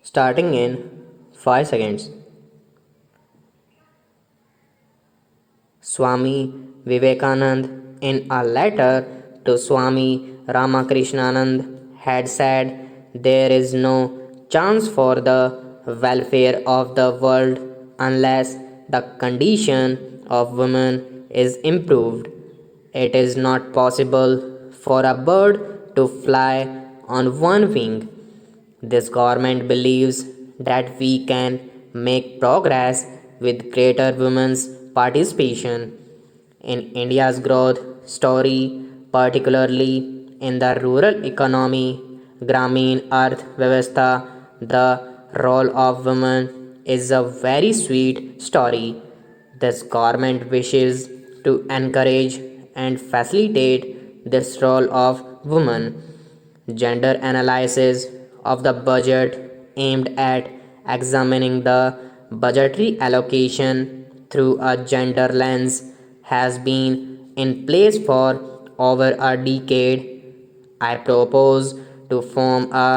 Starting in 5 seconds. Swami Vivekanand, in a letter to Swami Ramakrishnanand, had said, "There is no chance for the welfare of the world unless the condition of women is improved. It is not possible for a bird to fly on one wing. This government believes that we can make progress with greater women's participation in India's growth story, particularly in the rural economy, Grameen Arth Vyavastha. The role of women is a very sweet story. This government wishes to encourage and facilitate this role of women. Gender analysis of the budget aimed at examining the budgetary allocation through a gender lens has been in place for over a decade. I propose to form a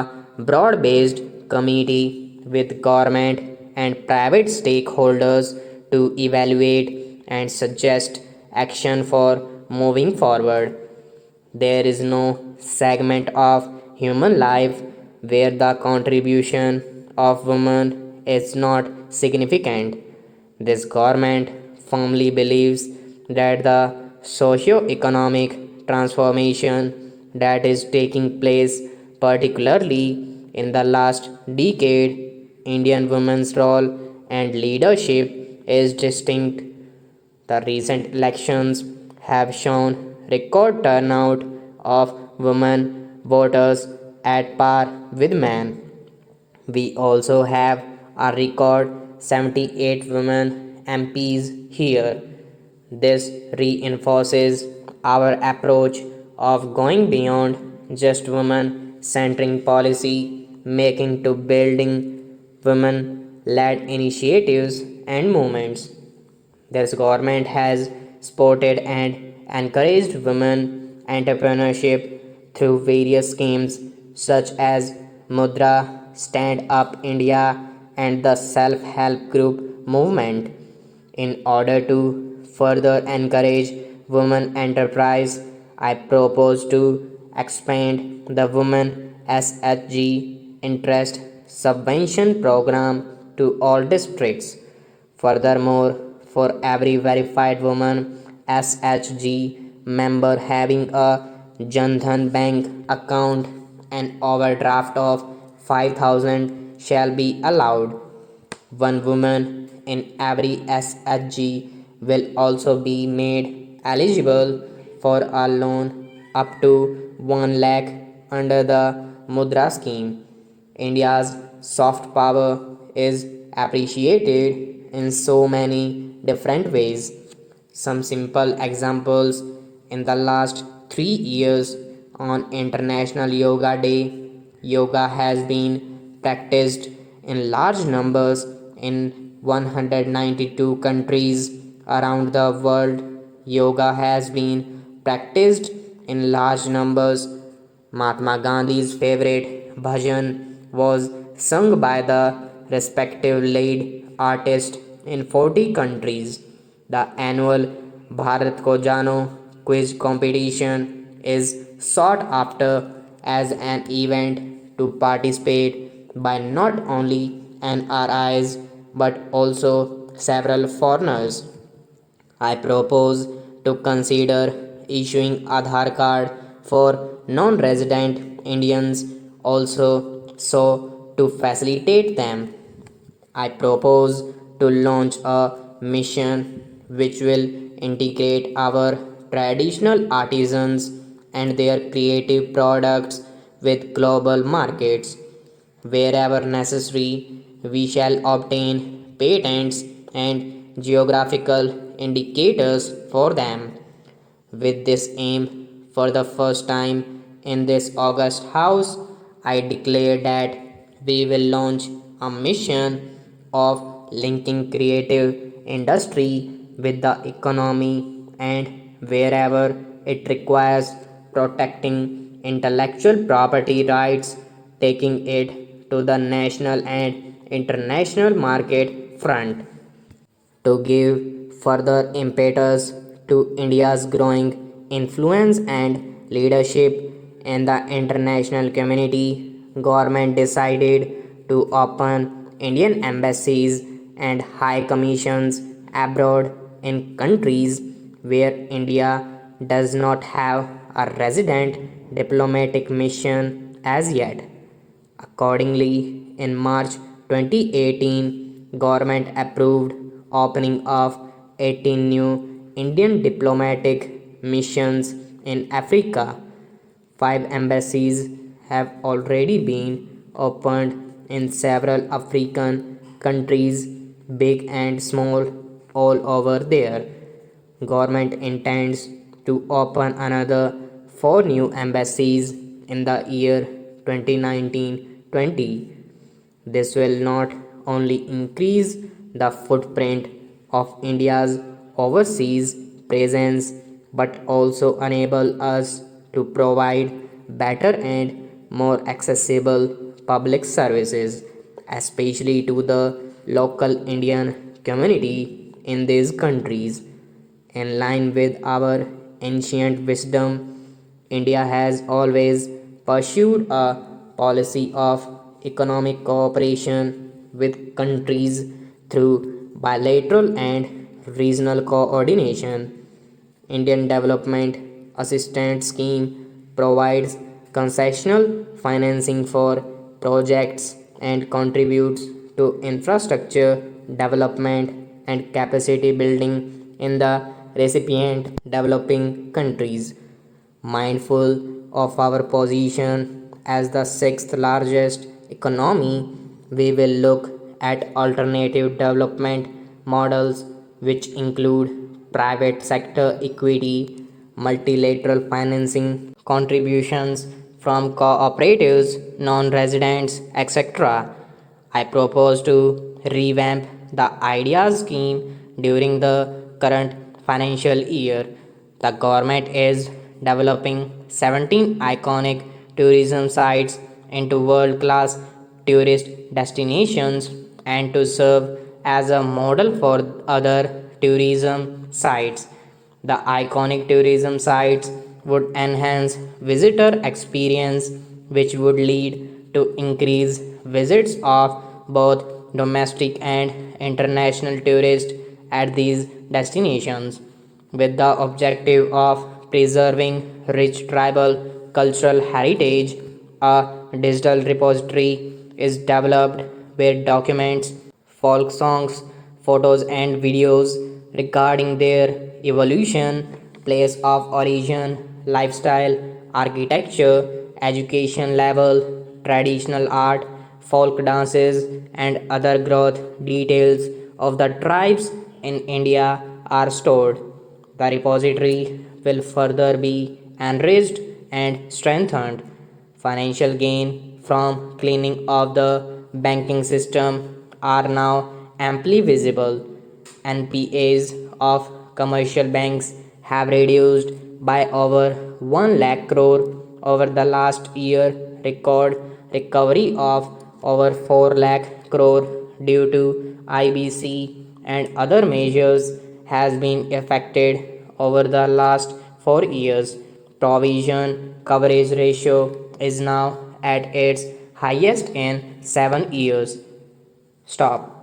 broad based committee with government and private stakeholders to evaluate and suggest action for moving forward. There is no segment of human life where the contribution of women is not significant. This government firmly believes that the socio-economic transformation that is taking place, particularly in the last decade, Indian women's role and leadership is distinct. The recent elections have shown record turnout of women voters at par with men. We also have a record 78 women MPs here. This reinforces our approach of going beyond just women centering policy making to building women led initiatives and movements. This government has supported and encouraged women entrepreneurship through various schemes such as Mudra, Stand Up India, and the Self Help Group movement. In order to further encourage women enterprise, I propose to expand the Women SHG Interest Subvention Program to all districts. Furthermore, for every verified woman SHG member having a Jan Bank account, an overdraft of 5,000 shall be allowed. One woman in every SHG will also be made eligible for a loan up to 1 lakh under the Mudra scheme. India's soft power is appreciated in so many different ways. Some simple examples: in the last 3 years, on International Yoga Day, yoga has been practiced in large numbers in 192 countries around the world. Yoga has been practiced in large numbers. Mahatma Gandhi's favorite bhajan was sung by the respective lead artist in 40 countries. The annual Bharat Ko Jano quiz competition is sought after as an event to participate by not only NRIs but also several foreigners. I propose to consider issuing Aadhaar card for non-resident Indians also so to facilitate them. I propose to launch a mission which will integrate our traditional artisans and their creative products with global markets. Wherever necessary, we shall obtain patents and geographical indicators for them. With this aim, for the first time in this August House, I declare that we will launch a mission of linking creative industry with the economy and wherever it requires protecting intellectual property rights, taking it to the national and international market front. To give further impetus to India's growing influence and leadership in the international community, government decided to open Indian embassies and high commissions abroad in countries where India does not have a resident diplomatic mission as yet. Accordingly, in March 2018, government approved opening of 18 new Indian diplomatic missions in Africa. 5 embassies have already been opened in several African countries, big and small, all over there. Government intends to open another 4 new embassies in the year 2019-20. This will not only increase the footprint of India's overseas presence but also enable us to provide better and more accessible public services, especially to the local Indian community in these countries. In line with our ancient wisdom, India has always pursued a policy of economic cooperation with countries through bilateral and regional coordination. Indian Development Assistance Scheme provides concessional financing for projects and contributes to infrastructure development and capacity building in the recipient developing countries. Mindful of our position as the sixth largest economy, we will look at alternative development models which include private sector equity, multilateral financing, contributions from cooperatives, non residents, etc. I propose to revamp the IDEA scheme during the current financial year. The government is developing 17 iconic tourism sites into world class tourist destinations and to serve as a model for other tourism sites. The iconic tourism sites would enhance visitor experience, which would lead to increased visits of both domestic and international tourists at these destinations, with the objective of preserving rich tribal cultural heritage. A digital repository is developed where documents, folk songs, photos, and videos regarding their evolution, place of origin, lifestyle, architecture, education level, traditional art, folk dances, and other growth details of the tribes in India are stored. The repository will further be enriched and strengthened. Financial gain from cleaning of the banking system are now amply visible. NPAs of commercial banks have reduced by over 1 lakh crore over the last year, record recovery of over 4 lakh crore due to IBC and other measures has been effected over the last 4 years. Provision coverage ratio is now at its highest in 7 years. Stop.